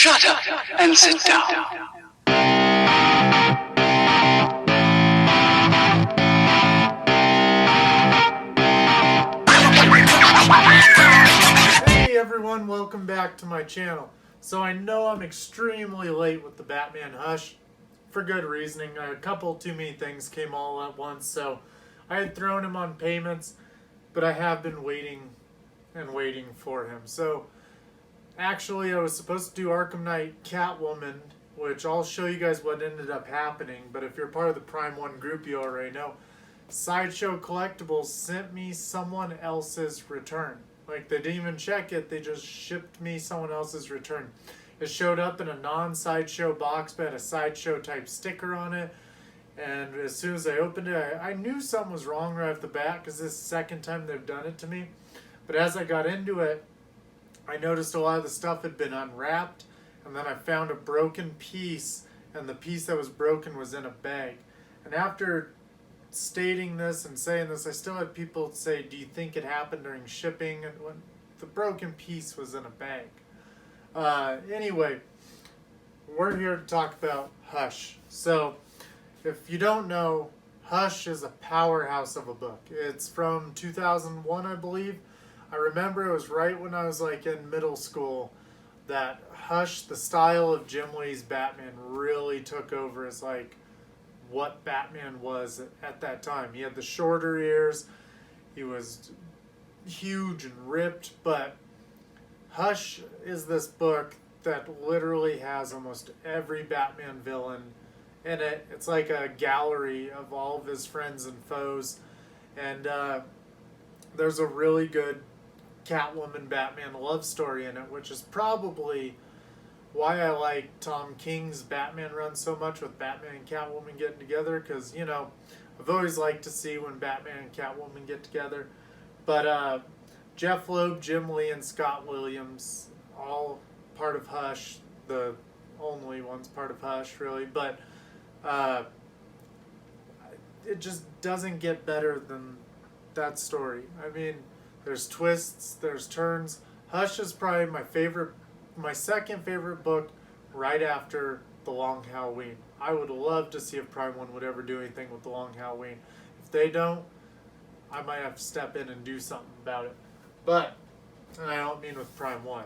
Shut up and sit down. Hey everyone, welcome back to my channel. So I know I'm extremely late with the Batman Hush, for good reasoning. A couple too many things came all at once, so I had thrown him on payments, but I have been waiting and waiting for him. So actually I was supposed to do Arkham Knight Catwoman, which I'll show you guys what ended up happening, but if you're part of the Prime 1 group you already know. Sideshow Collectibles sent me someone else's return. Like, they didn't even check it, they just shipped me someone else's return. It showed up in a non-Sideshow box, but had a Sideshow type sticker on it. And as soon as I opened it, I knew something was wrong right off the bat, because this is the second time they've done it to me. But as I got into it, I noticed a lot of the stuff had been unwrapped, and then I found a broken piece, and the piece that was broken was in a bag. And after stating this and saying this, I still had people say, do you think it happened during shipping? And when the broken piece was in a bag. Anyway, we're here to talk about Hush. So, if you don't know, Hush is a powerhouse of a book. It's from 2001, I believe. I remember it was right when I was like in middle school that Hush, the style of Jim Lee's Batman, really took over as like what Batman was at that time. He had the shorter ears, he was huge and ripped, but Hush is this book that literally has almost every Batman villain in it. It's like a gallery of all of his friends and foes, and there's a really good Catwoman Batman love story in it, which is probably why I like Tom King's Batman run so much, with Batman and Catwoman getting together, because, you know, I've always liked to see when Batman and Catwoman get together. But Jeff Loeb, Jim Lee, and Scott Williams, all part of Hush, the only ones part of Hush, really, but it just doesn't get better than that story. I mean, there's twists, there's turns. Hush is probably my second favorite book, right after The Long Halloween. I would love to see if Prime 1 would ever do anything with The Long Halloween. If they don't, I might have to step in and do something about it. But, and I don't mean with Prime 1,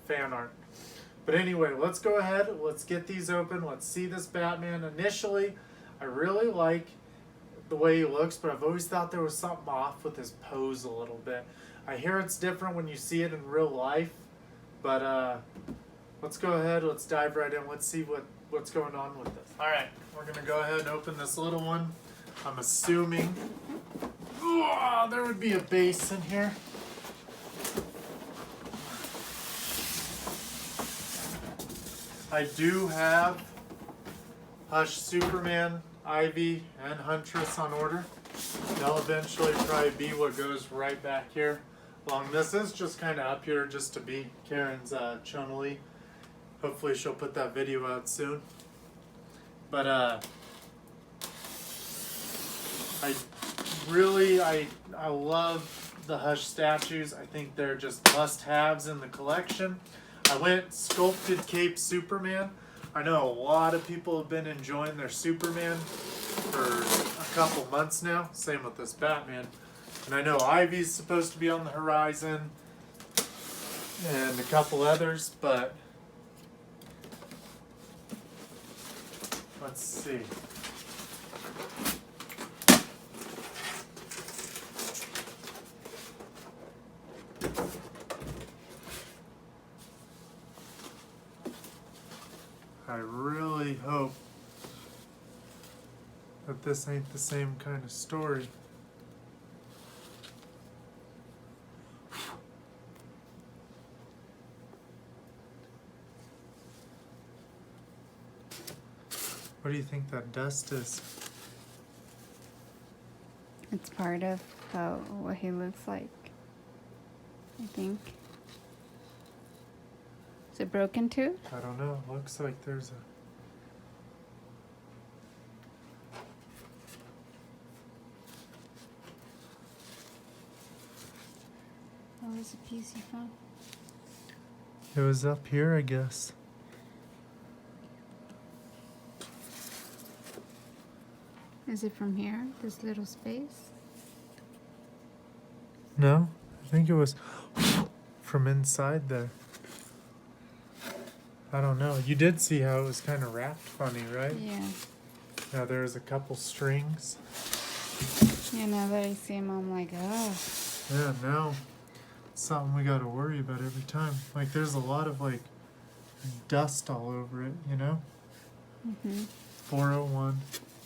fan art. But anyway, let's go ahead, let's get these open, let's see this Batman. Initially, I really like the way he looks, but I've always thought there was something off with his pose a little bit. I hear it's different when you see it in real life. But let's go ahead, let's dive right in, let's see what's going on with this. Alright, we're going to go ahead and open this little one. I'm assuming there would be a base in here. I do have Hush, Superman, Ivy, and Huntress on order. They'll eventually probably be what goes right back here. Long. This is just kind of up here just to be Karen's Chun-Li. Hopefully she'll put that video out soon. But I love the Hush statues. I think they're just must-haves in the collection. I went sculpted cape Superman. I know a lot of people have been enjoying their Superman for a couple months now. Same with this Batman. And I know Ivy's supposed to be on the horizon, and a couple others, but let's see. I really hope that this ain't the same kind of story. What do you think that dust is? It's part of what he looks like, I think. Is it broken too? I don't know. Looks like there's a... What was the piece you found? It was up here, I guess. Is it from here? This little space? No, I think it was from inside there. I don't know. You did see how it was kind of wrapped funny, right? Yeah. Now there's a couple strings. Yeah, now that I see him, I'm like, oh. Yeah, now it's something we got to worry about every time. Like there's a lot of like dust all over it, you know? Mm-hmm. 401.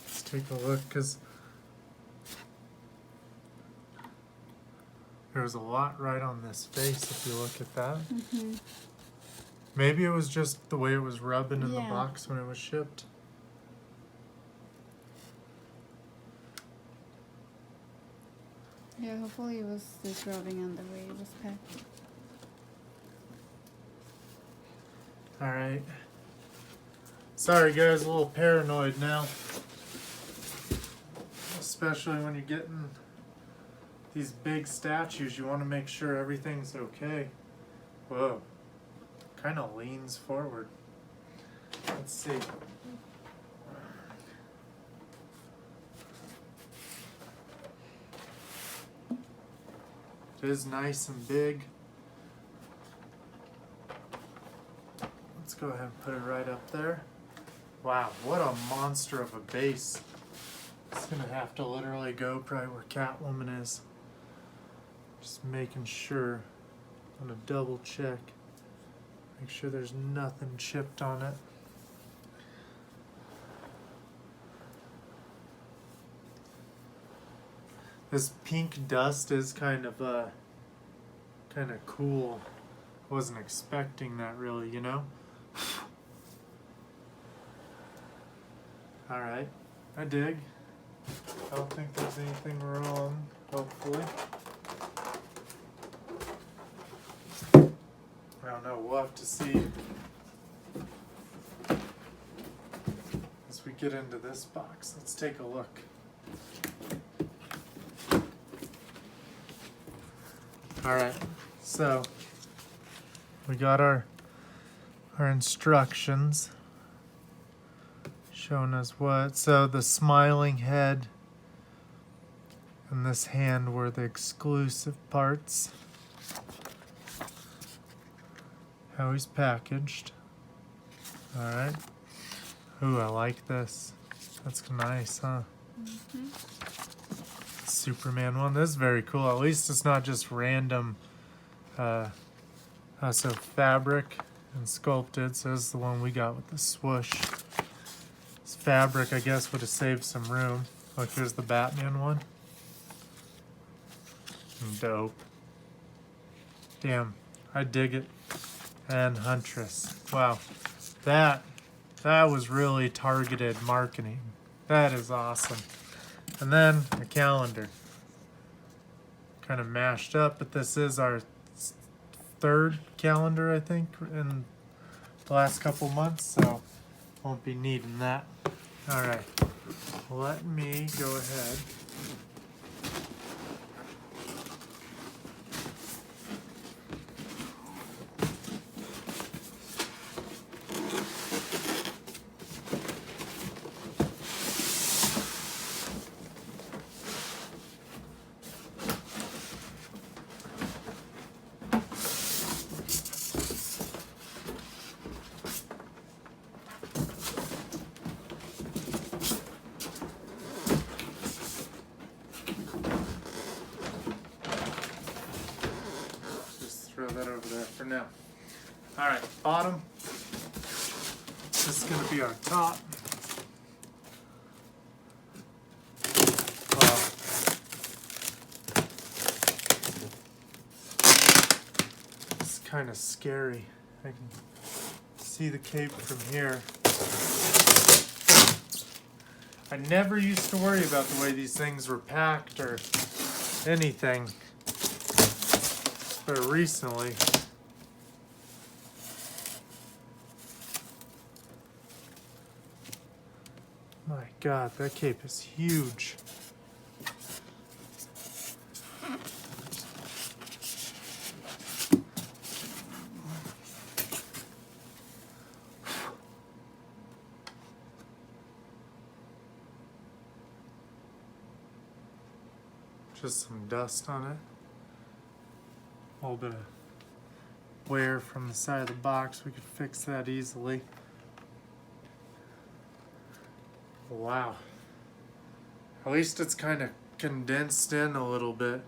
Let's take a look because there was a lot right on this face if you look at that. Mm-hmm. Maybe it was just the way it was rubbing in the Yeah. box when it was shipped. Yeah, hopefully it was just rubbing on the way it was packed. Alright. Sorry guys, a little paranoid now. Especially when you're getting these big statues, you want to make sure everything's okay. Whoa. Kind of leans forward. Let's see. It is nice and big. Let's go ahead and put it right up there. Wow, what a monster of a base. It's gonna have to literally go probably where Catwoman is. Just making sure. I'm gonna double check. Make sure there's nothing chipped on it. This pink dust is kind of cool. Wasn't expecting that really, you know? Alright, I dig. I don't think there's anything wrong, hopefully. I don't know, we'll have to see as we get into this box. Let's take a look. Alright, so we got our instructions showing us what. So the smiling head and this hand were the exclusive parts. How he's packaged. Alright. Ooh, I like this. That's nice, huh? Mm-hmm. Superman one. This is very cool. At least it's not just random so fabric and sculpted. So this is the one we got with the swoosh. This fabric, I guess, would have saved some room. Look, here's the Batman one. Dope. Damn, I dig it. And Huntress. Wow. That was really targeted marketing. That is awesome. And then a calendar. Kind of mashed up, but this is our third calendar, I think, in the last couple months, so won't be needing that. Alright, let me go ahead. Throw that over there for now. Alright, bottom. This is going to be our top. Wow. It's kind of scary. I can see the cape from here. I never used to worry about the way these things were packed or anything. But recently, my God, that cape is huge. Just some dust on it. A little bit of wear from the side of the box. We could fix that easily. Wow. At least it's kind of condensed in a little bit.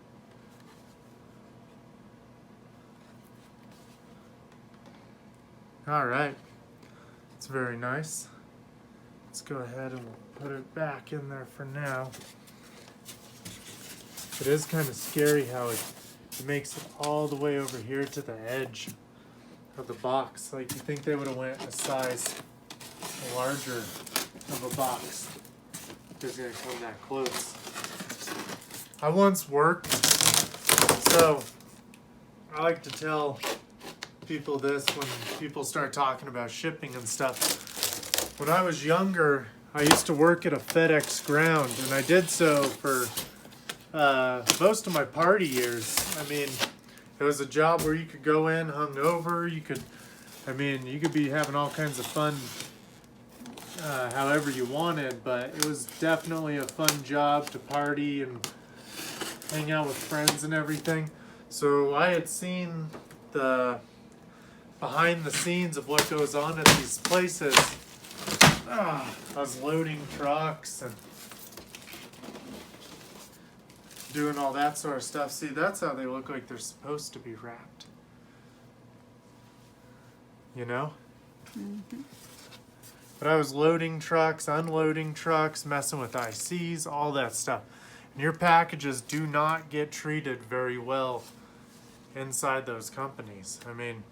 All right. It's very nice. Let's go ahead and we'll put it back in there for now. It is kind of scary how it makes it all the way over here to the edge of the box. Like, you think they would have went a size larger of a box. It's gonna come that close. I once worked, so I like to tell people this when people start talking about shipping and stuff. When I was younger, I used to work at a FedEx ground, and I did so for most of my party years. I mean, it was a job where you could go in hungover. You could be having all kinds of fun however you wanted, but it was definitely a fun job to party and hang out with friends and everything. So I had seen the behind the scenes of what goes on at these places. I was loading trucks and doing all that sort of stuff. See, that's how they look like they're supposed to be wrapped. You know? Mm-hmm. But I was loading trucks, unloading trucks, messing with ICs, all that stuff. And your packages do not get treated very well inside those companies. I mean,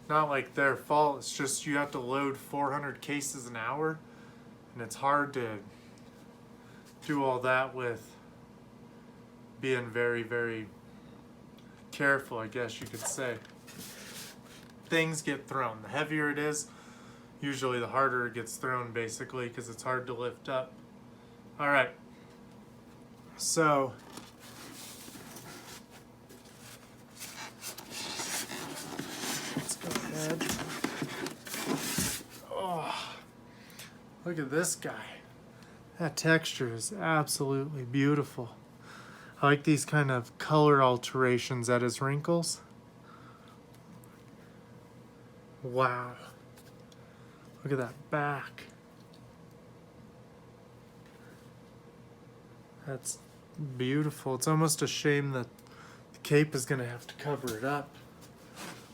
not like their fault. It's just you have to load 400 cases an hour. And it's hard to do all that with being very, very careful, I guess you could say. Things get thrown. The heavier it is, usually the harder it gets thrown, basically, because it's hard to lift up. All right. So let's go ahead. Oh, look at this guy. That texture is absolutely beautiful. I like these kind of color alterations at his wrinkles. Wow. Look at that back. That's beautiful. It's almost a shame that the cape is going to have to cover it up.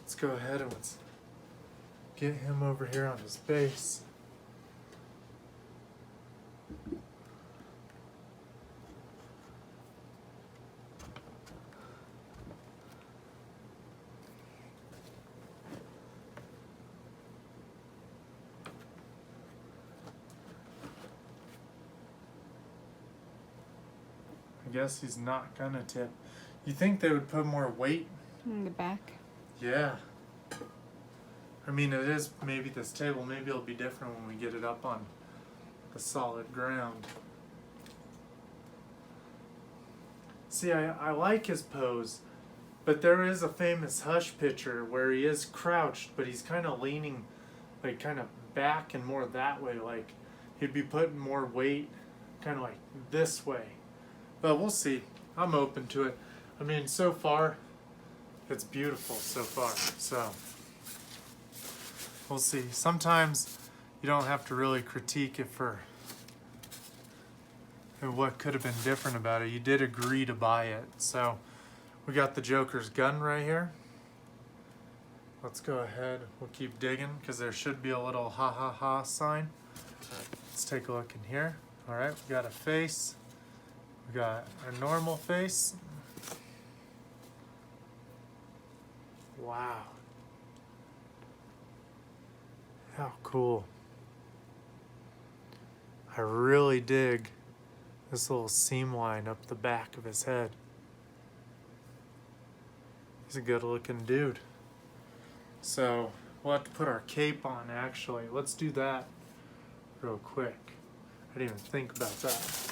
Let's go ahead and let's get him over here on his base. I guess he's not gonna tip. You think they would put more weight In the back. Yeah. I mean, it is maybe this table. Maybe it'll be different when we get it up on the solid ground. See, I like his pose, but there is a famous Hush picture where he is crouched, but he's kind of leaning, like kind of back and more that way. Like he'd be putting more weight, kind of like this way. But we'll see. I'm open to it. I mean, so far, it's beautiful so far. So we'll see. Sometimes you don't have to really critique it for what could have been different about it. You did agree to buy it. So we got the Joker's gun right here. Let's go ahead. We'll keep digging because there should be a little ha ha ha sign. Let's take a look in here. All right, we got a face. We got our normal face. Wow. How cool. I really dig this little seam line up the back of his head. He's a good looking dude. So we'll have to put our cape on actually. Let's do that real quick. I didn't even think about that.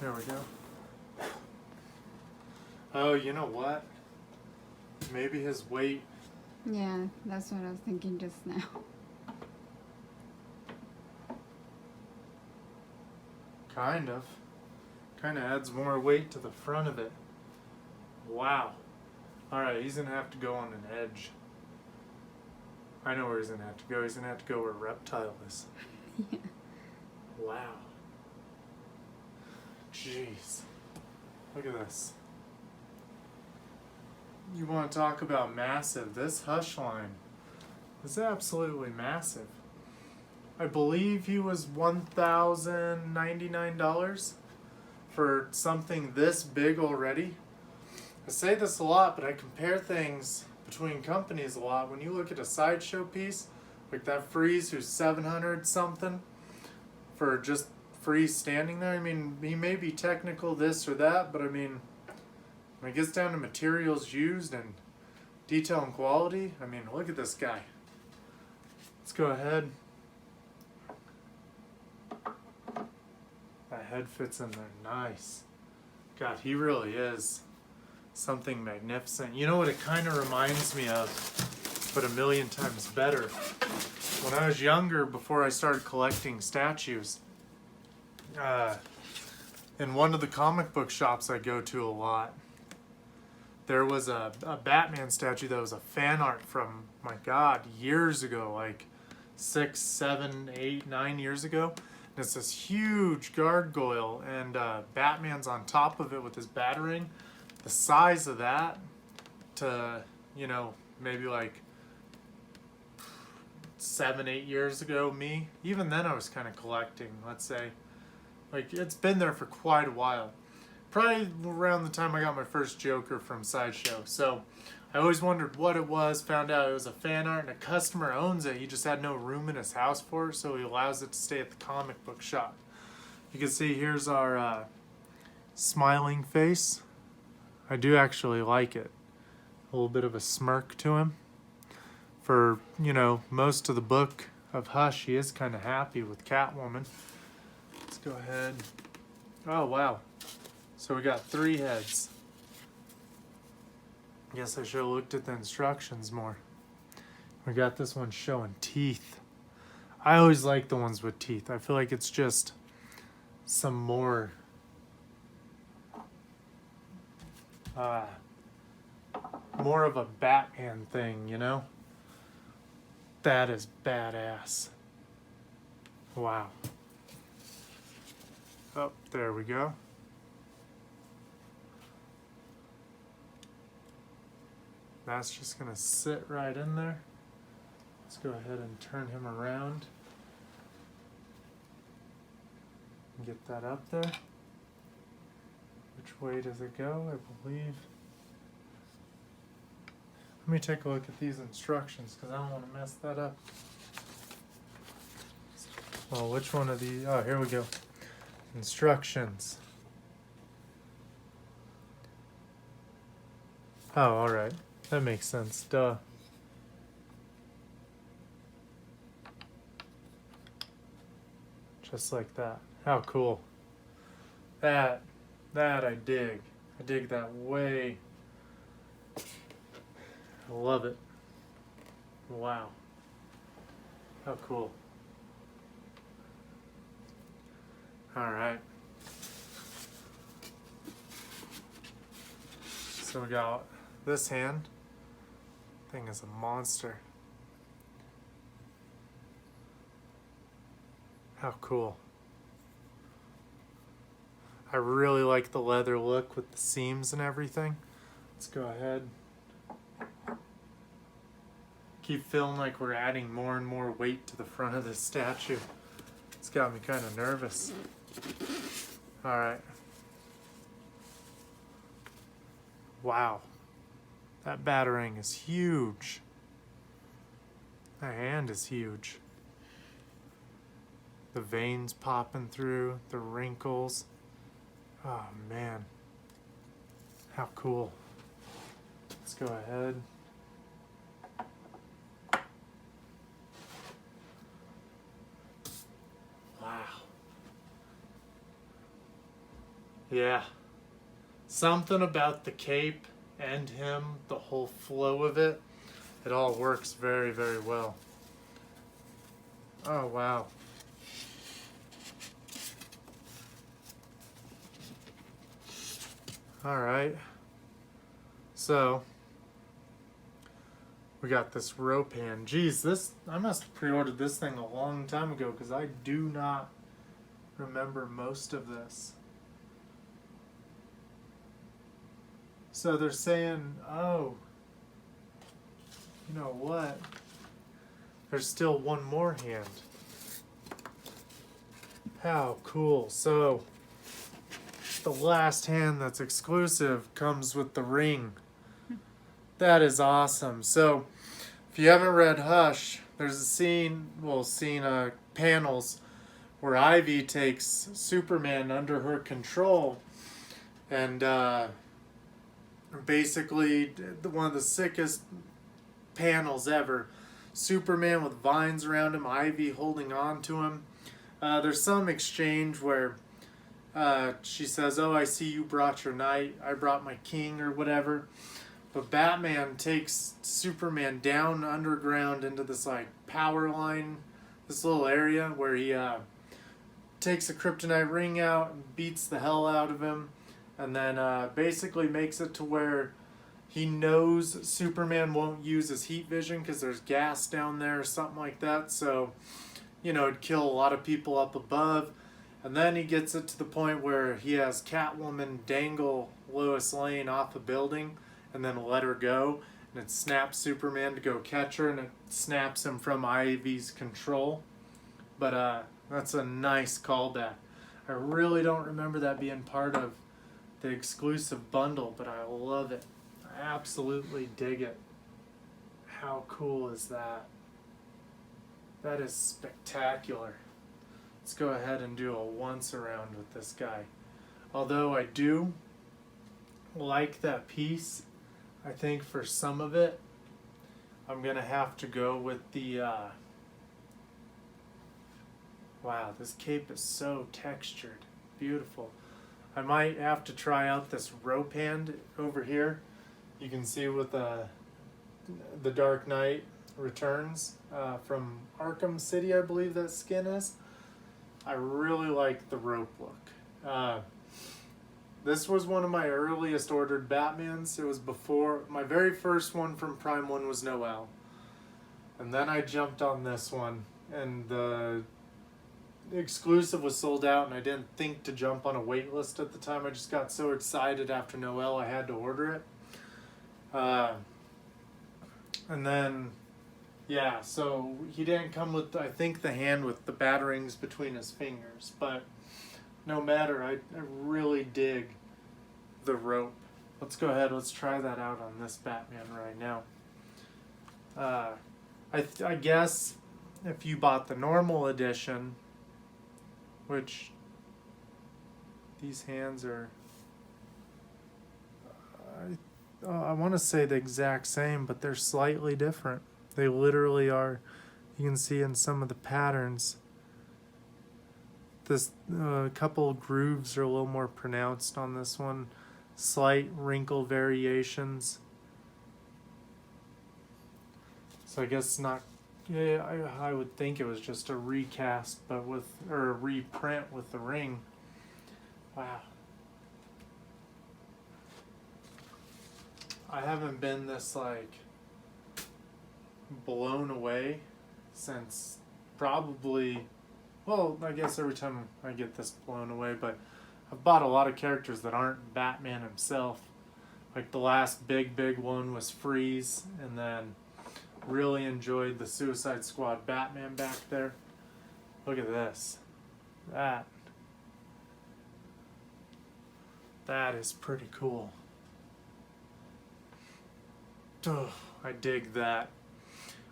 There we go. Oh, you know what? Maybe his weight. Yeah, that's what I was thinking just now. Kind of. Kind of adds more weight to the front of it. Wow. Alright, he's going to have to go on an edge. I know where he's going to have to go. He's going to have to go where Reptile is. Yeah. Wow. Jeez. Look at this. You want to talk about massive. This Hush line is absolutely massive. I believe he was $1,099 for something this big already. I say this a lot, but I compare things between companies a lot. When you look at a Sideshow piece, like that Freeze who's 700 something for just Freeze standing there. I mean, he may be technical this or that, but I mean, when it gets down to materials used and detail and quality, I mean, look at this guy. Let's go ahead. That head fits in there nice. God, he really is something magnificent. You know what it kind of reminds me of, but a million times better? When I was younger, before I started collecting statues, in one of the comic book shops I go to a lot, there was a Batman statue that was a fan art from, my God, years ago, like 6, 7, 8, 9 years ago. And it's this huge gargoyle, and Batman's on top of it with his batarang. The size of that to, you know, maybe like 7, 8 years ago, me, even then I was kind of collecting, let's say. Like, it's been there for quite a while. Probably around the time I got my first Joker from Sideshow. So I always wondered what it was, found out it was a fan art, and a customer owns it. He just had no room in his house for it, so he allows it to stay at the comic book shop. You can see here's our smiling face. I do actually like it. A little bit of a smirk to him. For, you know, most of the book of Hush, he is kind of happy with Catwoman. Let's go ahead. Oh, wow. So we got 3 heads. Guess I should have looked at the instructions more. We got this one showing teeth. I always like the ones with teeth. I feel like it's just some more more of a Batman thing, you know? That is badass. Wow. Oh, there we go. That's just gonna sit right in there. Let's go ahead and turn him around. And get that up there. Which way does it go? I believe. Let me take a look at these instructions because I don't want to mess that up. Well, which one of these? Oh, here we go. Instructions. Oh, alright. That makes sense. Duh. Just like that. How cool. That I dig. I dig that way. I love it. Wow. How cool. Alright. So we got this hand. Thing is a monster. How cool. I really like the leather look with the seams and everything. Let's go ahead. Keep feeling like we're adding more and more weight to the front of this statue. It's got me kind of nervous. Alright. Wow. That batarang is huge. That hand is huge. The veins popping through, the wrinkles. Oh man. How cool. Let's go ahead. Wow. Yeah. Something about the cape and him, the whole flow of it, it all works very, very well. Oh, wow. All right. So, we got this rope hand. Geez, I must have pre-ordered this thing a long time ago because I do not remember most of this. So they're saying, oh, you know what? There's still one more hand. How cool. So the last hand that's exclusive comes with the ring. That is awesome. So if you haven't read Hush, there's a scene, panels where Ivy takes Superman under her control and basically one of the sickest panels ever. Superman with vines around him, Ivy holding on to him. There's some exchange where she says, oh, I see you brought your knight, I brought my king, or whatever. But Batman takes Superman down underground into this like power line, this little area where he takes a kryptonite ring out and beats the hell out of him, and then basically makes it to where he knows Superman won't use his heat vision because there's gas down there or something like that. So, it'd kill a lot of people up above. And then he gets it to the point where he has Catwoman dangle Lois Lane off a building and then let her go. And it snaps Superman to go catch her, and it snaps him from Ivy's control. But that's a nice callback. I really don't remember that being part of the exclusive bundle, but I love it. I absolutely dig it. How cool is that? That is spectacular. Let's go ahead and do a once around with this guy. Although I do like that piece, I think for some of it, I'm going to have to go with the... Wow, this cape is so textured. Beautiful. I might have to try out this rope hand over here. You can see with the Dark Knight Returns from Arkham City, I believe that skin is. I really like the rope look. This was one of my earliest ordered Batmans. It was before, my very first one from Prime 1 was Noel. And then I jumped on this one, and the exclusive was sold out, and I didn't think to jump on a wait list at the time. I just got so excited after Noel I had to order it. And then, yeah, so he didn't come with, I think, the hand with the batterings between his fingers. But no matter, I really dig the rope. Let's go ahead, let's try that out on this Batman right now. I guess if you bought the normal edition, which these hands are, I want to say the exact same, but they're slightly different. They literally are. You can see in some of the patterns, this couple grooves are a little more pronounced on this one. Slight wrinkle variations. So I guess not. Yeah, I would think it was just a recast, but or a reprint with the ring. Wow. I haven't been this like blown away since probably, well, I guess every time I get this blown away, but I've bought a lot of characters that aren't Batman himself. Like the last big one was Freeze, and then really enjoyed the Suicide Squad Batman back there. Look at this. That is pretty cool. Oh, I dig that.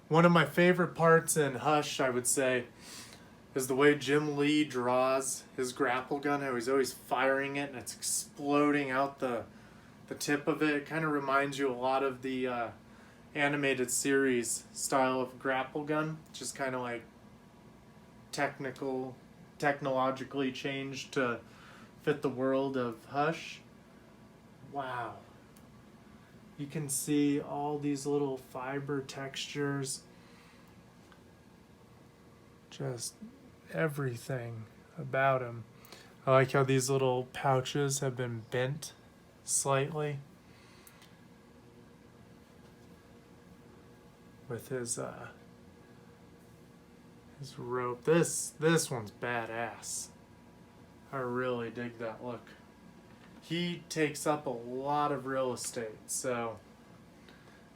One of my favorite parts in Hush, I would say, is the way Jim Lee draws his grapple gun, how he's always firing it and it's exploding out the tip of it. It kind of reminds you a lot of the animated series style of grapple gun, just kind of like technologically changed to fit the world of Hush. Wow. You can see all these little fiber textures. Just everything about him. I like how these little pouches have been bent slightly. With his rope. This one's badass. I really dig that look. He takes up a lot of real estate, so.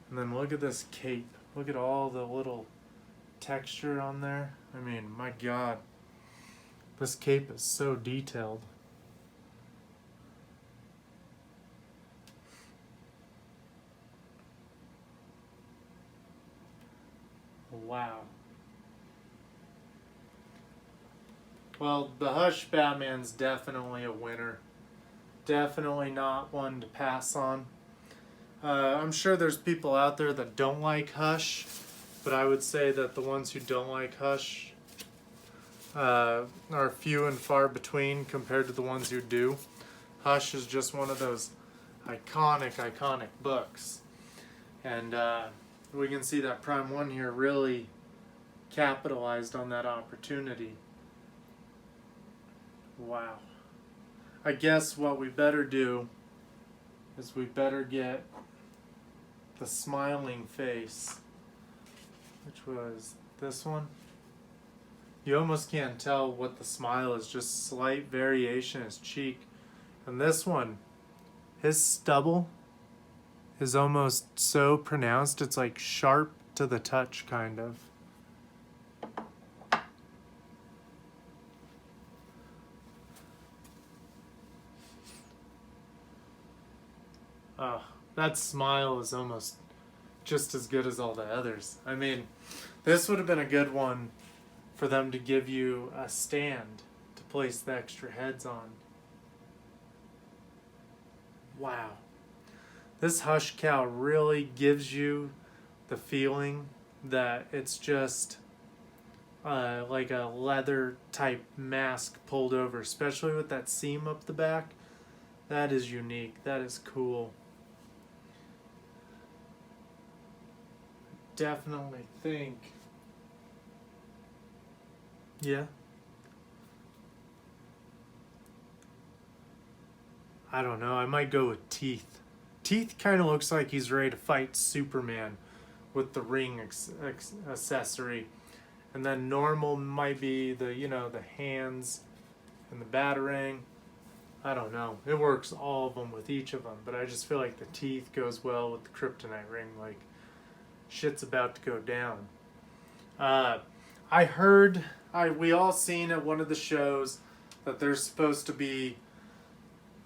And then look at this cape. Look at all the little texture on there. I mean, my God. This cape is so detailed. Wow. Well, the Hush Batman's definitely a winner. Definitely not one to pass on. I'm sure there's people out there that don't like Hush, but I would say that the ones who don't like Hush are few and far between compared to the ones who do. Hush is just one of those iconic books. And we can see that Prime 1 here really capitalized on that opportunity. Wow. I guess what we better do is we better get the smiling face, which was this one. You almost can't tell what the smile is, just slight variation in his cheek. And this one, his stubble is almost so pronounced, it's like sharp to the touch, kind of. Oh, that smile is almost just as good as all the others. I mean, this would have been a good one for them to give you a stand to place the extra heads on. Wow. This Hush cow really gives you the feeling that it's just like a leather type mask pulled over, especially with that seam up the back. That is unique. That is cool. Definitely think. Yeah. I don't know. I might go with Teeth. Teeth kind of looks like he's ready to fight Superman with the ring accessory. And then Normal might be the, the hands and the batarang. I don't know. It works all of them with each of them, but I just feel like the Teeth goes well with the Kryptonite ring. Like, shit's about to go down. I heard, we all seen at one of the shows that there's supposed to be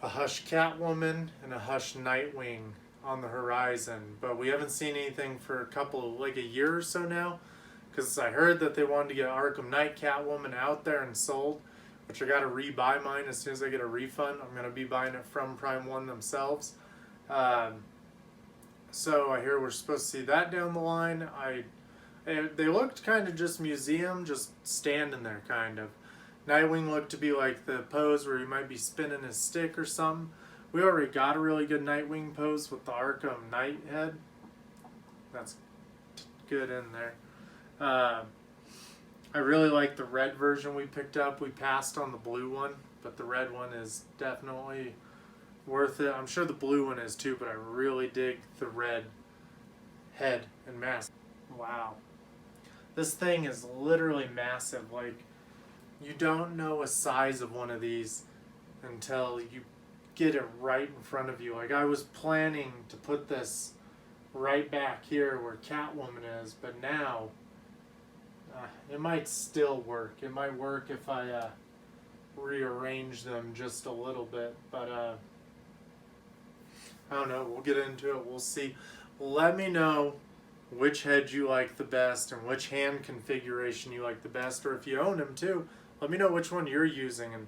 a Hush Catwoman and a Hush Nightwing on the horizon, but we haven't seen anything for like a year or so now, because I heard that they wanted to get Arkham Knight Catwoman out there and sold, which I got to rebuy mine as soon as I get a refund. I'm going to be buying it from Prime 1 themselves. So I hear we're supposed to see that down the line. They looked kind of just museum, just standing there kind of. Nightwing looked to be like the pose where he might be spinning his stick or something. We already got a really good Nightwing pose with the Arkham Knight head. That's good in there. I really like the red version we picked up. We passed on the blue one, but the red one is definitely worth it. I'm sure the blue one is too, but I really dig the red head and mask. Wow. This thing is literally massive. Like, you don't know a size of one of these until you get it right in front of you. Like, I was planning to put this right back here where Catwoman is, but now it might still work. It might work if I rearrange them just a little bit, but I don't know. We'll get into it. We'll see. Let me know which head you like the best and which hand configuration you like the best, or if you own him too, let me know which one you're using and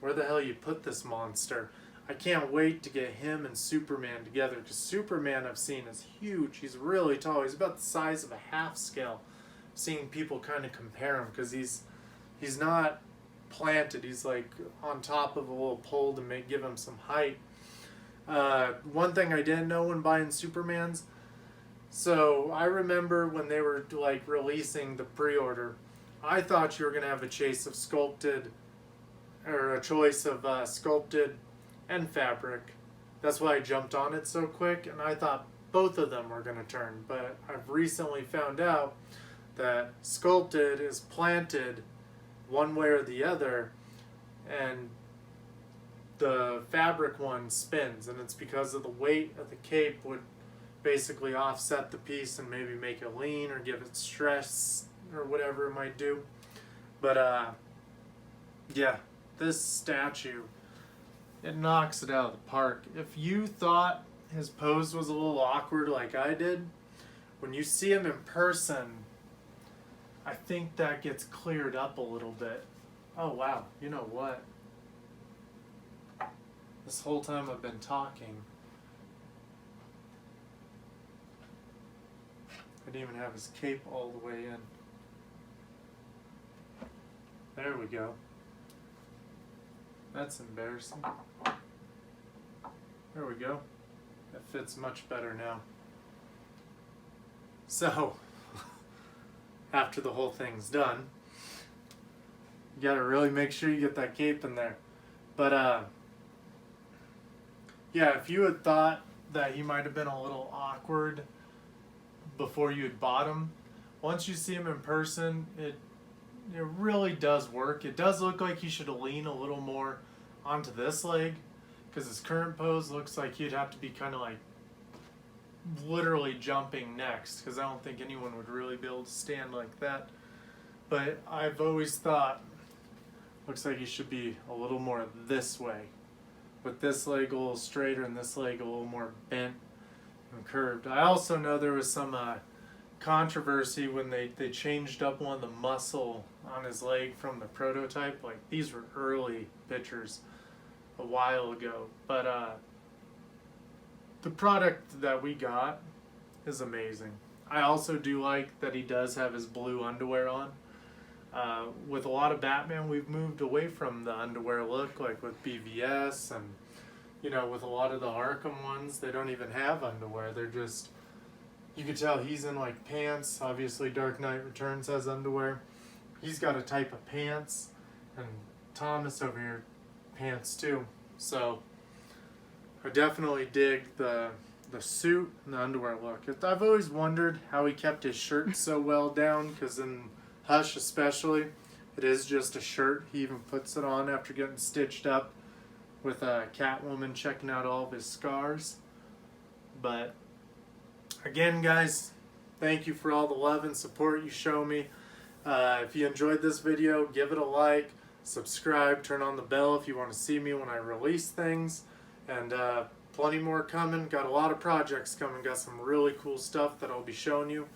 where the hell you put this monster. I can't wait to get him and Superman together, because Superman I've seen is huge. He's really tall. He's about the size of a half scale. I've seen people kind of compare him because he's not planted. He's like on top of a little pole to give him some height. One thing I didn't know when buying Supermans, so I remember when they were like releasing the pre-order, I thought you were gonna have a choice of sculpted and fabric. That's why I jumped on it so quick, and I thought both of them were gonna turn. But I've recently found out that sculpted is planted one way or the other, and the fabric one spins, and it's because of the weight of the cape would basically offset the piece and maybe make it lean or give it stress or whatever it might do. But yeah, this statue, it knocks it out of the park. If you thought his pose was a little awkward like I did, when you see him in person, I think that gets cleared up a little bit. Oh wow, you know what? This whole time I've been talking, I didn't even have his cape all the way in. There we go. That's embarrassing. There we go. That fits much better now. So, after the whole thing's done, you gotta really make sure you get that cape in there. But yeah, if you had thought that he might have been a little awkward before you had bought him, once you see him in person, it really does work. It does look like he should lean a little more onto this leg, because his current pose looks like he'd have to be kind of like literally jumping next, because I don't think anyone would really be able to stand like that. But I've always thought, looks like he should be a little more this way, with this leg a little straighter and this leg a little more bent and curved. I also know there was some controversy when they changed up one of the muscle on his leg from the prototype. Like, these were early pictures a while ago, but the product that we got is amazing. I also do like that he does have his blue underwear on. With a lot of Batman, we've moved away from the underwear look, like with BVS, and you know, with a lot of the Arkham ones, they don't even have underwear. They're just, you can tell he's in like pants. Obviously Dark Knight Returns has underwear. He's got a type of pants, and Thomas over here pants too. So I definitely dig the suit and the underwear look. I've always wondered how he kept his shirt so well down, because in Hush especially, it is just a shirt. He even puts it on after getting stitched up with Catwoman checking out all of his scars. But again, guys, thank you for all the love and support you show me. If you enjoyed this video, give it a like, subscribe, turn on the bell if you want to see me when I release things, and plenty more coming. Got a lot of projects coming, got some really cool stuff that I'll be showing you.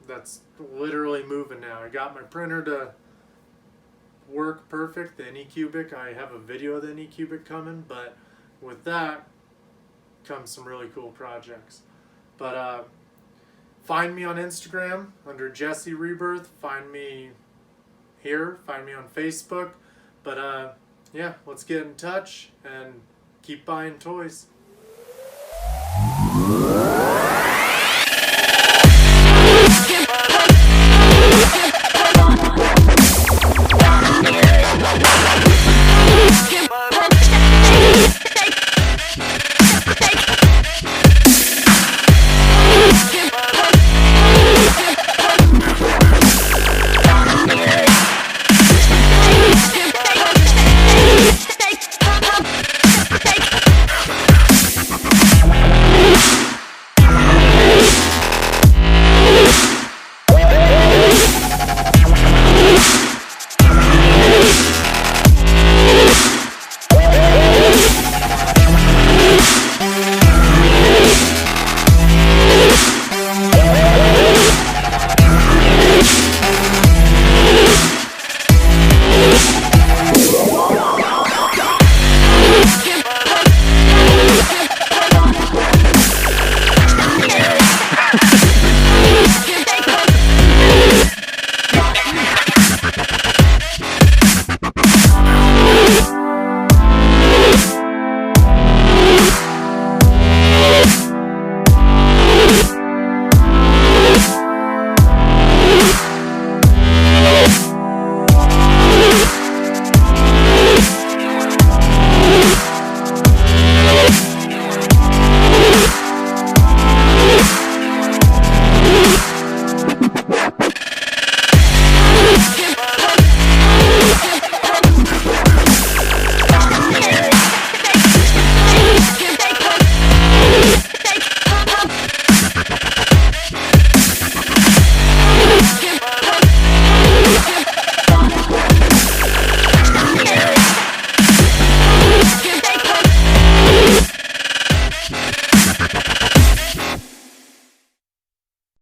That's literally moving now. I got my printer to work perfect, the Anycubic. I have a video of the Anycubic coming, but with that comes some really cool projects. But find me on Instagram under Jesse Rebirth. Find me here. Find me on Facebook. But yeah, let's get in touch and keep buying toys.